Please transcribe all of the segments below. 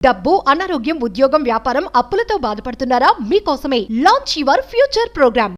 డబ్బు, అనారోగ్యం, ఉద్యోగం, వ్యాపారం, అప్పులతో బాధపడుతున్నారా? మీకోసమే లాంచ్ యువర్ ఫ్యూచర్ ప్రోగ్రామ్.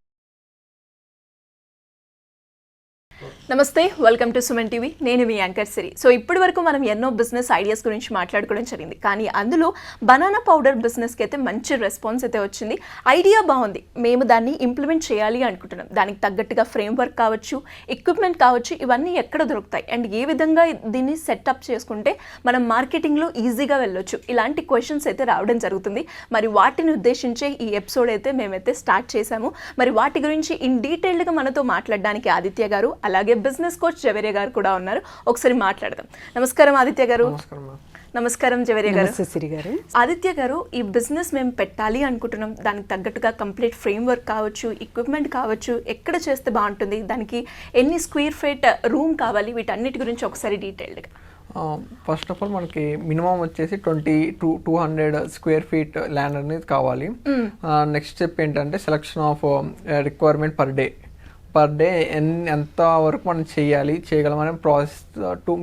నమస్తే, వెల్కమ్ టు సుమన్ టీవీ. నేను మీ యాంకర్ సిరి. సో ఇప్పటి వరకు మనం ఎన్నో బిజినెస్ ఐడియాస్ గురించి మాట్లాడుకోవడం జరిగింది, కానీ అందులో బనానా పౌడర్ బిజినెస్కి అయితే మంచి రెస్పాన్స్ అయితే వచ్చింది. ఐడియా బాగుంది, మేము దాన్ని ఇంప్లిమెంట్ చేయాలి అనుకుంటున్నాం. దానికి తగ్గట్టుగా ఫ్రేమ్వర్క్ కావచ్చు, ఎక్విప్మెంట్ కావచ్చు, ఇవన్నీ ఎక్కడ దొరుకుతాయి అండ్ ఏ విధంగా దీన్ని సెటప్ చేసుకుంటే మనం మార్కెటింగ్లో ఈజీగా వెళ్ళొచ్చు, ఇలాంటి క్వశ్చన్స్ అయితే రావడం జరుగుతుంది. మరి వాటిని ఉద్దేశించే ఈ ఎపిసోడ్ అయితే మేమైతే స్టార్ట్ చేశాము. మరి వాటి గురించి ఇన్ డీటెయిల్డ్గా మనతో మాట్లాడడానికి ఆదిత్య గారు, అలాగే బిజినెస్ కోచ్ జవేరియా గారు కూడా ఉన్నారు. ఒకసారి మాట్లాడదాం. నమస్కారం ఆదిత్య గారు. నమస్కారం జవేరియా గారు. ఆదిత్య గారు, ఈ బిజినెస్ మేము పెట్టాలి అనుకుంటున్నాం, దానికి తగ్గట్టుగా కంప్లీట్ ఫ్రేమ్వర్క్ కావచ్చు, ఎక్విప్మెంట్ కావచ్చు, ఎక్కడ చేస్తే బాగుంటుంది, దానికి ఎన్ని స్క్వేర్ ఫీట్ రూమ్ కావాలి, వీటన్నిటి గురించి ఒకసారి డీటెయిల్డ్గా. ఫస్ట్ ఆఫ్ ఆల్ మనకి మినిమం వచ్చేసి 200 స్క్వేర్ ఫీట్ ల్యాండ్ అనేది కావాలి. నెక్స్ట్ స్టెప్ ఏంటంటే selection of requirement per day ఎంత వరకు మనం చేయగలమనే ప్రాసెస్.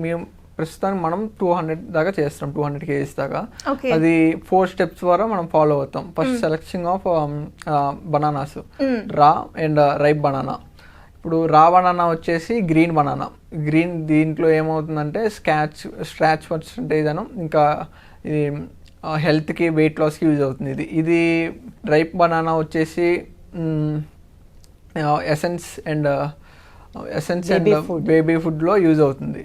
మేము ప్రస్తుతానికి మనం 200 దాకా చేస్తాం, 200 kgs దాకా. అది 4 steps ద్వారా మనం ఫాలో అవుతాం. ఫస్ట్ సెలెక్షన్ ఆఫ్ బనానాస్, రా అండ్ రైప్ బనానా. ఇప్పుడు రా బనానా వచ్చేసి గ్రీన్ బనానా. దీంట్లో ఏమవుతుందంటే స్క్రాచ్ పర్సెంటేజ్ అను, ఇంకా ఇది హెల్త్కి, వెయిట్ లాస్కి యూజ్ అవుతుంది. ఇది రైప్ బనానా వచ్చేసి ఎసెన్స్ అండ్ బేబీ ఫుడ్లో యూజ్ అవుతుంది.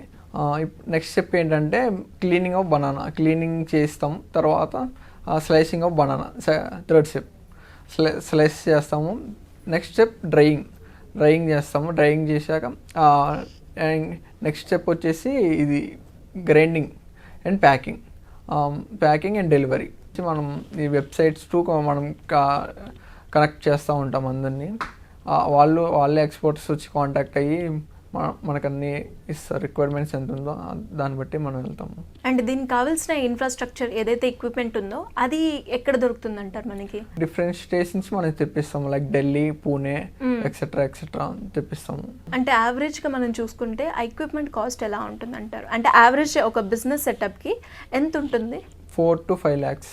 నెక్స్ట్ స్టెప్ ఏంటంటే క్లీనింగ్ ఆఫ్ బనానా. క్లీనింగ్ చేస్తాం, తర్వాత slicing of banana third step. Slice చేస్తాము. నెక్స్ట్ స్టెప్ డ్రైయింగ్ చేస్తాము. డ్రైయింగ్ చేశాక నెక్స్ట్ స్టెప్ వచ్చేసి ఇది grinding and packing and delivery. మనం ఈ వెబ్సైట్స్ టు మనం కనెక్ట్ చేస్తూ ఉంటాం అందరినీ. వాళ్ళే ఎక్స్పర్ట్స్ వచ్చి కాంటాక్ట్ అయ్యి మనకు అన్ని ఇస్తారు. రిక్వైర్మెంట్స్ ఎంత ఉందో దాన్ని బట్టి మనం వెళ్తాము. అండ్ దీనికి కావాల్సిన ఇన్ఫ్రాస్ట్రక్చర్ ఏదైతే ఎక్విప్మెంట్ ఉందో అది ఎక్కడ దొరుకుతుంది అంటారు? మనకి డిఫరెంట్ స్టేట్స్ నుంచి మనం తెప్పిస్తాము, లైక్ ఢిల్లీ, పూణే ఎక్సెట్రా తెప్పిస్తాము. అంటే యావరేజ్గా మనం చూసుకుంటే ఆ ఎక్విప్మెంట్ కాస్ట్ ఎలా ఉంటుంది అంటారు? అంటే యావరేజ్ ఒక బిజినెస్ సెటప్కి ఎంత ఉంటుంది? 4 to 5 lakhs.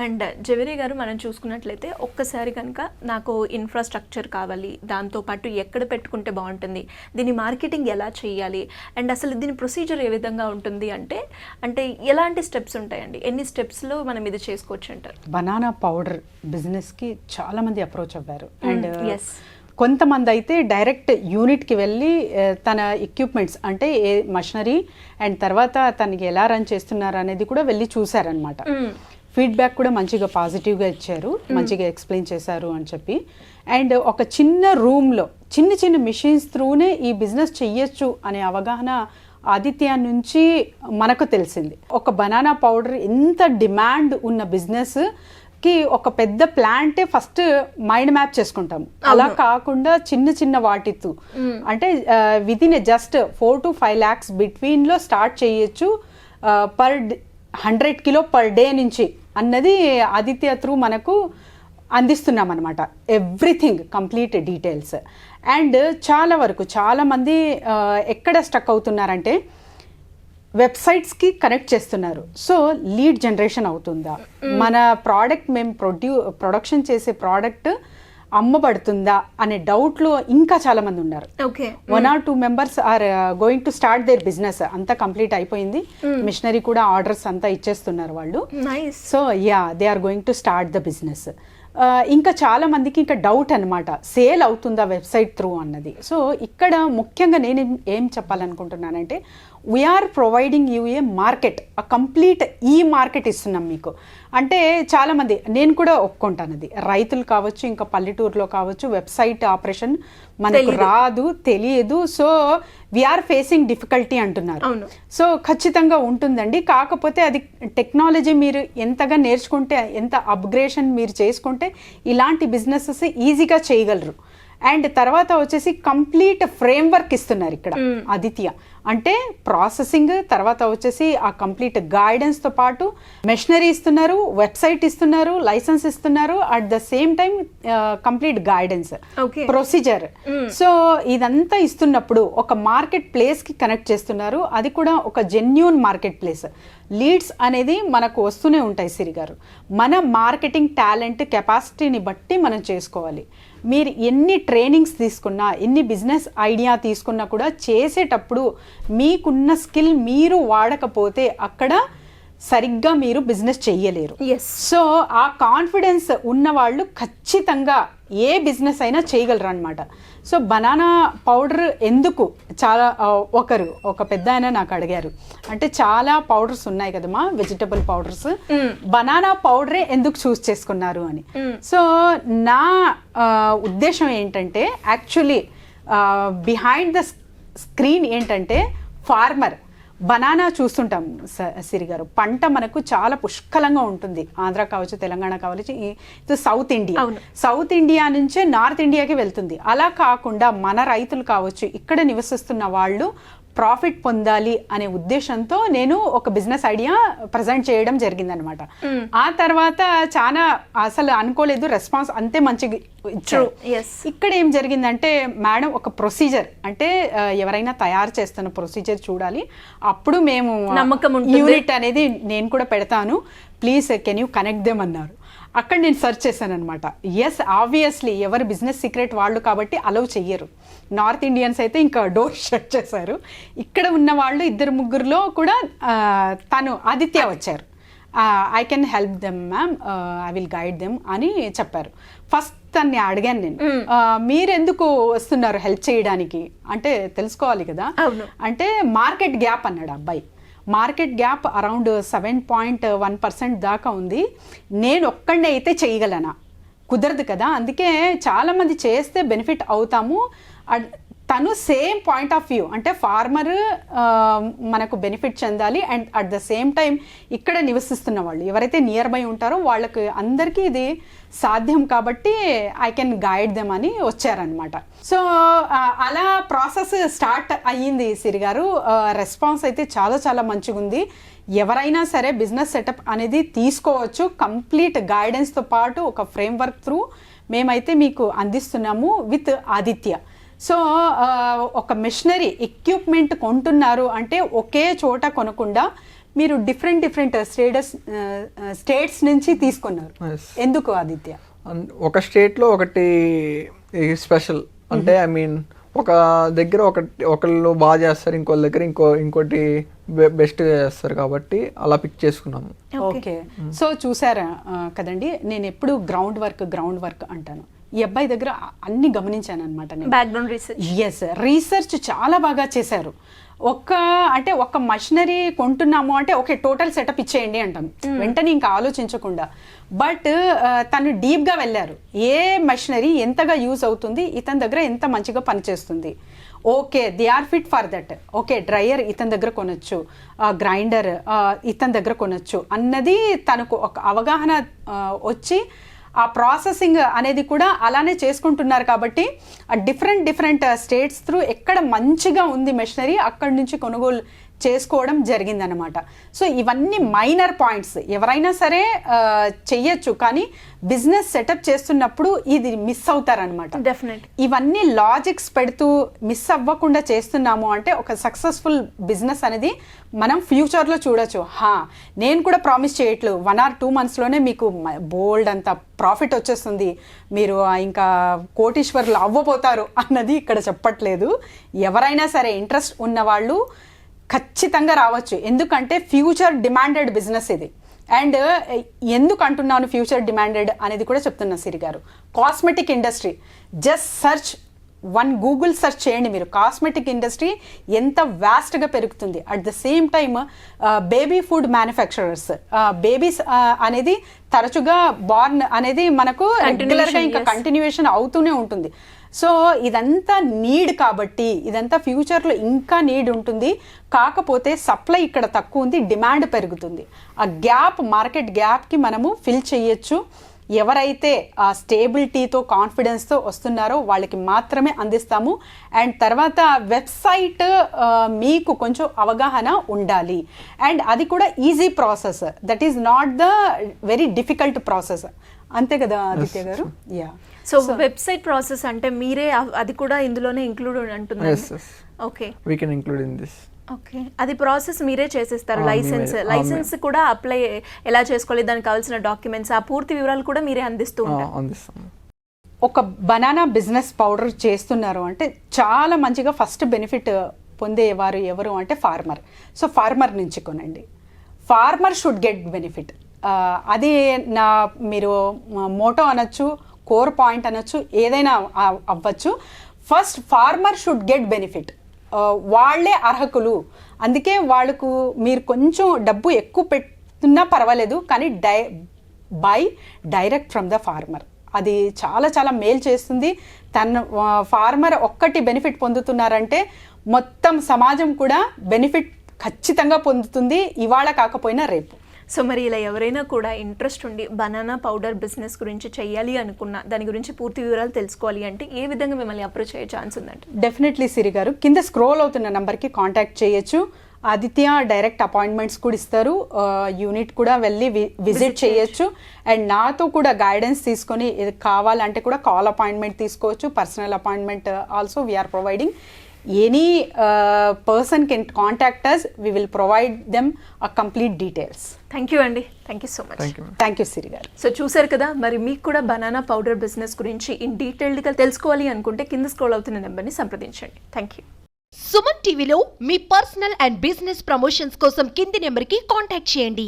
అండ్ జవేరియా గారు, మనం చూసుకున్నట్లయితే ఒక్కసారి కనుక నాకు ఇన్ఫ్రాస్ట్రక్చర్ కావాలి, దాంతోపాటు ఎక్కడ పెట్టుకుంటే బాగుంటుంది, దీని మార్కెటింగ్ ఎలా చేయాలి, అండ్ అసలు దీని ప్రొసీజర్ ఏ విధంగా ఉంటుంది అంటే ఎలాంటి స్టెప్స్ ఉంటాయండి? ఎన్ని స్టెప్స్లో మనం ఇది చేసుకోవచ్చు అంటారు? బనానా పౌడర్ బిజినెస్కి చాలామంది అప్రోచ్ అవ్వారు. అండ్ కొంతమంది అయితే డైరెక్ట్ యూనిట్కి వెళ్ళి తన ఎక్విప్మెంట్స్ అంటే మషనరీ అండ్ తర్వాత తనకి ఎలా రన్ చేస్తున్నారు అనేది కూడా వెళ్ళి చూసారనమాట. ఫీడ్బ్యాక్ కూడా మంచిగా పాజిటివ్గా ఇచ్చారు, మంచిగా ఎక్స్ప్లెయిన్ చేశారు అని చెప్పి. అండ్ ఒక చిన్న రూమ్లో చిన్న మిషన్స్ త్రూనే ఈ బిజినెస్ చెయ్యొచ్చు అనే అవగాహన ఆదిత్య నుంచి మనకు తెలిసింది. ఒక బనానా పౌడర్ ఎంత డిమాండ్ ఉన్న బిజినెస్కి ఒక పెద్ద ప్లాంటే ఫస్ట్ మైండ్ మ్యాప్ చేసుకుంటాము. అలా కాకుండా చిన్న వాటితో అంటే వితిన్ జస్ట్ 4 to 5 lakhs బిట్వీన్లో స్టార్ట్ చేయొచ్చు, పర్ 100 kilo పర్ డే నుంచి అన్నది ఆదిత్య త్రూ మనకు అందిస్తున్నాం అనమాట. Everything complete details. అండ్ చాలామంది ఎక్కడ స్టక్ అవుతున్నారంటే వెబ్సైట్స్కి కనెక్ట్ చేస్తున్నారు. సో లీడ్ జనరేషన్ అవుతుందా, మన ప్రోడక్ట్ మేము ప్రొడక్షన్ చేసే ప్రోడక్ట్ అమ్మబడుతుందా అనే డౌట్లో ఇంకా చాలా మంది ఉన్నారు. 1 or 2 members are going to start their business. అంతా కంప్లీట్ అయిపోయింది, మిషనరీ కూడా ఆర్డర్స్ అంతా ఇచ్చేస్తున్నారు వాళ్ళు. So they are going to start the business. ఇంకా చాలా మందికి ఇంకా డౌట్ అనమాట, సేల్ అవుతుందా వెబ్సైట్ త్రూ అన్నది. సో ఇక్కడ ముఖ్యంగా నేను ఏం చెప్పాలనుకుంటున్నానంటే, we are providing you A market, ఆ కంప్లీట్ ఈ మార్కెట్ ఇస్తున్నాం మీకు. అంటే చాలామంది, నేను కూడా ఒప్పుకుంటాను, అది రైతులు కావచ్చు, ఇంకా పల్లెటూరులో కావచ్చు, వెబ్సైట్ ఆపరేషన్ మనకు రాదు, తెలియదు. సో వీఆర్ ఫేసింగ్ డిఫికల్టీ అంటున్నారు. సో ఖచ్చితంగా ఉంటుందండి. కాకపోతే అది టెక్నాలజీ మీరు ఎంతగా నేర్చుకుంటే, ఎంత అప్గ్రేషన్ మీరు చేసుకుంటే ఇలాంటి బిజినెసెస్ ఈజీగా చేయగలరు. అండ్ తర్వాత వచ్చేసి కంప్లీట్ ఫ్రేమ్వర్క్ ఇస్తున్నారు ఇక్కడ ఆదిత్య. అంటే ప్రాసెసింగ్, తర్వాత వచ్చేసి ఆ కంప్లీట్ గైడెన్స్తో పాటు మెషినరీ ఇస్తున్నారు, వెబ్సైట్ ఇస్తున్నారు, లైసెన్స్ ఇస్తున్నారు, at the same time complete guidance, procedure. So ఇదంతా ఇస్తున్నప్పుడు ఒక మార్కెట్ ప్లేస్కి కనెక్ట్ చేస్తున్నారు. అది కూడా ఒక జెన్యూన్ మార్కెట్ ప్లేస్, లీడ్స్ అనేది మనకు వస్తూనే ఉంటాయి సిరి గారు. మన మార్కెటింగ్ టాలెంట్ కెపాసిటీని బట్టి మనం చేసుకోవాలి. మీరు ఎన్ని ట్రైనింగ్స్ తీసుకున్నా, ఎన్ని బిజినెస్ ఐడియా తీసుకున్నా కూడా చేసేటప్పుడు మీకున్న స్కిల్ మీరు వాడకపోతే అక్కడ సరిగ్గా మీరు బిజినెస్ చెయ్యలేరు. సో ఆ కాన్ఫిడెన్స్ ఉన్న వాళ్ళు ఖచ్చితంగా ఏ బిజినెస్ అయినా చేయగలరు అనమాట. సో బనానా పౌడర్ ఎందుకు చాలా ఒక పెద్ద ఆయన నాకు అడిగారు, అంటే చాలా పౌడర్స్ ఉన్నాయి కదమ్మా వెజిటబుల్ పౌడర్స్, బనానా పౌడరే ఎందుకు చూస్ చేసుకున్నారు అని. సో నా ఉద్దేశం ఏంటంటే యాక్చువల్లీ బిహైండ్ ద స్క్రీన్ ఏంటంటే ఫార్మర్ బనానా చూస్తుంటాం సిరి గారు, పంట మనకు చాలా పుష్కలంగా ఉంటుంది. ఆంధ్ర కావచ్చు, తెలంగాణ కావచ్చు, ఇది సౌత్ ఇండియా నుంచే నార్త్ ఇండియాకి వెళ్తుంది. అలా కాకుండా మన రైతులు కావచ్చు, ఇక్కడ నివసిస్తున్న వాళ్ళు ప్రాఫిట్ పొందాలి అనే ఉద్దేశంతో నేను ఒక బిజినెస్ ఐడియా ప్రజెంట్ చేయడం జరిగిందనమాట. ఆ తర్వాత చాలా అసలు అనుకోలేదు రెస్పాన్స్ అంతే మంచిగా ఇచ్చారు. ఇక్కడ ఏం జరిగిందంటే మేడం ఒక ప్రొసీజర్ అంటే ఎవరైనా తయారు చేస్తున్న ప్రొసీజర్ చూడాలి, అప్పుడు మేము యూనిట్ అనేది నేను కూడా పెడతాను, please can you connect them అన్నారు. అక్కడ నేను సెర్చ్ చేశాను అనమాట. ఎస్ ఆబ్వియస్లీ ఎవరు బిజినెస్ సీక్రెట్ వాళ్ళు కాబట్టి అలౌ చెయ్యరు. నార్త్ ఇండియన్స్ అయితే ఇంకా డోర్ షట్ చేశారు. ఇక్కడ ఉన్న వాళ్ళు 2-3లో కూడా తను ఆదిత్య వచ్చారు. I can help them ma'am, I will guide them అని చెప్పారు. ఫస్ట్ తన్ని అడిగాను నేను, మీరెందుకు వస్తున్నారు హెల్ప్ చేయడానికి అంటే తెలుసుకోవాలి కదా. అంటే మార్కెట్ గ్యాప్ అన్నాడు అబ్బాయి. మార్కెట్ గ్యాప్ అరౌండ్ 7.1% దాకా ఉంది, నేను ఒక్కడే అయితే చేయగలనా, కుదరదు కదా, అందుకే చాలామంది చేస్తే బెనిఫిట్ అవుతాము. తను సేమ్ పాయింట్ ఆఫ్ వ్యూ అంటే ఫార్మర్ మనకు బెనిఫిట్ చెందాలి and at the same time ఇక్కడ నివసిస్తున్న వాళ్ళు ఎవరైతే నియర్ బై ఉంటారో వాళ్ళకి అందరికీ ఇది సాధ్యం కాబట్టి ఐ కెన్ గైడ్ దెమ్ అని వచ్చారనమాట. సో అలా ప్రాసెస్ స్టార్ట్ అయ్యింది సిరి గారు. రెస్పాన్స్ అయితే చాలా చాలా మంచిగా ఉంది. ఎవరైనా సరే బిజినెస్ సెటప్ అనేది తీసుకోవచ్చు, కంప్లీట్ గైడెన్స్తో పాటు ఒక ఫ్రేమ్వర్క్ త్రూ మేమైతే మీకు అందిస్తున్నాము విత్ ఆదిత్య. సో ఒక మిషనరీ ఎక్విప్మెంట్ కొంటున్నారు అంటే ఒకే చోట కొనకుండా మీరు డిఫరెంట్ స్టేట్స్ నుంచి తీసుకున్నారు. ఎందుకు ఆదిత్య? ఒక స్టేట్లో ఒకటి స్పెషల్ అంటే ఐ మీన్ ఒక దగ్గర ఒకళ్ళు బాగా చేస్తారు, ఇంకోళ్ళ దగ్గర ఇంకోటి బెస్ట్ చేస్తారు కాబట్టి అలా పిక్ చేసుకున్నాము. ఓకే. సో చూసారా కదండి, నేను ఎప్పుడు గ్రౌండ్ వర్క్ అంటాను. ఈ అబ్బాయి దగ్గర అన్ని గమనించాను అనమాట. బ్యాక్గ్రౌండ్ రీసెర్చ్ చాలా బాగా చేశారు. ఒక మషినరీ కొంటున్నాము అంటే ఓకే టోటల్ సెటప్ ఇచ్చేయండి అంటాం వెంటనే ఇంకా ఆలోచించకుండా. బట్ తను డీప్గా వెళ్ళారు. ఏ మషినరీ ఎంతగా యూజ్ అవుతుంది, ఇతని దగ్గర ఎంత మంచిగా పనిచేస్తుంది, okay they are fit for that, okay dryer ఇతని దగ్గర కొనొచ్చు, గ్రైండర్ ఇతని దగ్గర కొనొచ్చు అన్నది తనకు ఒక అవగాహన వచ్చి ఆ ప్రాసెసింగ్ అనేది కూడా అలానే చేసుకుంటున్నారు కాబట్టి ఆ డిఫరెంట్ స్టేట్స్ త్రూ ఎక్కడ మంచిగా ఉంది మెషినరీ అక్కడి నుంచి కొనుగోలు చేసుకోవడం జరిగిందనమాట. సో ఇవన్నీ మైనర్ పాయింట్స్, ఎవరైనా సరే చెయ్యొచ్చు, కానీ బిజినెస్ సెటప్ చేస్తున్నప్పుడు ఇది మిస్ అవుతారనమాట. డెఫినెట్ ఇవన్నీ లాజిక్స్ పెడుతూ మిస్ అవ్వకుండా చేస్తున్నాము అంటే ఒక సక్సెస్ఫుల్ బిజినెస్ అనేది మనం ఫ్యూచర్లో చూడొచ్చు. నేను కూడా ప్రామిస్ చేయట్లేదు 1 or 2 monthsలోనే మీకు బోల్డ్ అంత ప్రాఫిట్ వచ్చేస్తుంది, మీరు ఇంకా కోటీశ్వర్లు అవ్వబోతారు అన్నది ఇక్కడ చెప్పట్లేదు. ఎవరైనా సరే ఇంట్రెస్ట్ ఉన్నవాళ్ళు ఖచ్చితంగా రావచ్చు, ఎందుకంటే ఫ్యూచర్ డిమాండెడ్ బిజినెస్ ఇది. అండ్ ఎందుకు అంటున్నాను ఫ్యూచర్ డిమాండెడ్ అనేది కూడా చెప్తున్నా సిరి గారు. Cosmetic industry just search Google search చేయండి మీరు, కాస్మెటిక్ ఇండస్ట్రీ ఎంత వాస్ట్గా పెరుగుతుంది. At the same time baby food manufacturers, babies అనేది తరచుగా బార్న్ అనేది మనకు రెగ్యులర్గా ఇంకా కంటిన్యూయేషన్ అవుతూనే ఉంటుంది. సో ఇదంతా నీడ్ కాబట్టి ఇదంతా ఫ్యూచర్లో ఇంకా నీడ్ ఉంటుంది. కాకపోతే సప్లై ఇక్కడ తక్కువ ఉంది, డిమాండ్ పెరుగుతుంది. ఆ మార్కెట్ గ్యాప్కి మనము ఫిల్ చేయొచ్చు. ఎవరైతే ఆ స్టేబిలిటీతో కాన్ఫిడెన్స్తో వస్తున్నారో వాళ్ళకి మాత్రమే అందిస్తాము. అండ్ తర్వాత వెబ్సైట్ మీకు కొంచెం అవగాహన ఉండాలి, అండ్ అది కూడా easy process, that is not the very difficult process. అంతే కదా ఆదిత్య గారు? సో వెబ్సైట్ ప్రాసెస్ అంటే మీరే అది కూడా ఇందులోనే ఇంక్లూడ్ అంటున్నారు. Okay, we can include in this. Okay, అది ప్రాసెస్ మీరే చేసేస్తారు. లైసెన్స్ మేమే. లైసెన్స్ కూడా అప్లై ఎలా చేసుకోవాలి, దానికి కావాల్సిన డాక్యుమెంట్స్, ఆ పూర్తి వివరాలు కూడా మీరే అందిస్తూ ఉంటారు. అందిస్తాం. ఒక బనానా బిజినెస్ పౌడర్ చేస్తున్నారు అంటే చాలా మంచిగా ఫస్ట్ బెనిఫిట్ పొందేవారు ఎవరు అంటే ఫార్మర్. సో ఫార్మర్ నుంచి కొనండి. Farmer should get benefit. అది నా మీరు మోటో అనొచ్చు, కోర్ పాయింట్ అనొచ్చు, ఏదైనా అవ్వచ్చు. First farmer should get benefit. వాళ్ళే అర్హకులు. అందుకే వాళ్ళకు మీరు కొంచెం డబ్బు ఎక్కువ పెట్టున్నా పర్వాలేదు, కానీ buy direct from the farmer. అది చాలా చాలా మేలు చేస్తుంది. తన ఫార్మర్ ఒక్కటి బెనిఫిట్ పొందుతున్నారంటే మొత్తం సమాజం కూడా బెనిఫిట్ ఖచ్చితంగా పొందుతుంది, ఇవాళ కాకపోయినా రేపు. సో మరి ఇలా ఎవరైనా కూడా ఇంట్రెస్ట్ ఉండి బనానా పౌడర్ బిజినెస్ గురించి చెయ్యాలి అనుకున్నా, దాని గురించి పూర్తి వివరాలు తెలుసుకోవాలి అంటే ఏ విధంగా మిమ్మల్ని అప్రోచ్ అయ్యే ఛాన్స్ ఉందంటే? డెఫినెట్లీ సిరి గారు, కింద స్క్రోల్ అవుతున్న నెంబర్కి కాంటాక్ట్ చేయొచ్చు. ఆదిత్య డైరెక్ట్ అపాయింట్మెంట్స్ కూడా ఇస్తారు. యూనిట్ కూడా వెళ్ళి విజిట్ చేయొచ్చు. అండ్ నాతో కూడా గైడెన్స్ తీసుకొని ఇది కావాలంటే కూడా కాల్ అపాయింట్మెంట్ తీసుకోవచ్చు. Personal appointment also we are providing. Any person can contact us. We will provide them a complete details. Thank you అండి, thank you so much. Thank you సిరి గారు. సో చూసారు కదా, మరి మీకు కూడా బనానా పౌడర్ బిజినెస్ గురించి in డీటెయిల్డ్గా తెలుసుకోవాలి అనుకుంటే కింద స్క్రోల్ అవుతున్న నెంబర్ని సంప్రదించండి. Thank you. సుమన్ టీవీలో మీ పర్సనల్ అండ్ బిజినెస్ ప్రమోషన్స్ కోసం కింది నెంబర్కి కాంటాక్ట్ చేయండి.